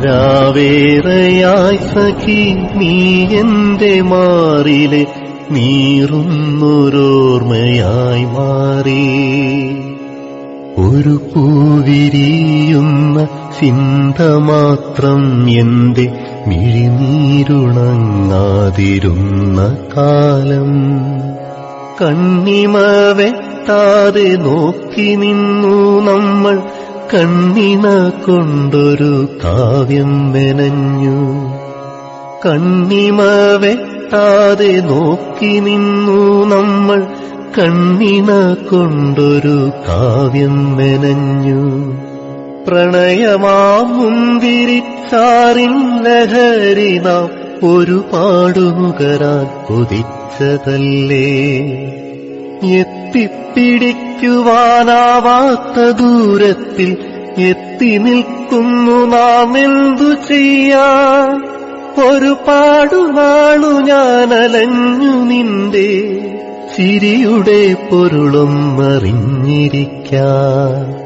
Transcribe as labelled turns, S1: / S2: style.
S1: രാവേറെയായി സഖി നീ എന്റെ മാറിലെ നീറുന്നൊരോർമ്മയായി മാറി. ഒരു പൂവിരിയുന്ന ചിന്ത മാത്രം എന്റെ മിഴിനീരുണങ്ങാതിരുന്ന കാലം. കണ്ണിമ വെട്ടാതെ നോക്കി നിന്നു നമ്മൾ, കണ്ണിണ കൊണ്ടൊരു കാവ്യം മെനഞ്ഞു. കണ്ണിമ വെട്ടാതെ നോക്കി നിന്നു നമ്മൾ, കണ്ണിണ കൊണ്ടൊരു കാവ്യം മെനഞ്ഞു. പ്രണയമാം മുന്തിരിച്ചാറിൻ ലഹരി നാം ഒരുപാടു നുകരാൻ കൊതിച്ചതല്ലേ. എത്തിപ്പിടിക്കുവാനാവാത്ത ദൂരത്തിൽ എത്തി നിൽക്കുന്നു നാം, എന്തു ചെയ്യാൻ. ഒരുപാടു നാളു ഞാൻ അലഞ്ഞു നിന്റെ ചിരിയുടെ പൊരുളും അറിഞ്ഞിരിക്കാൻ.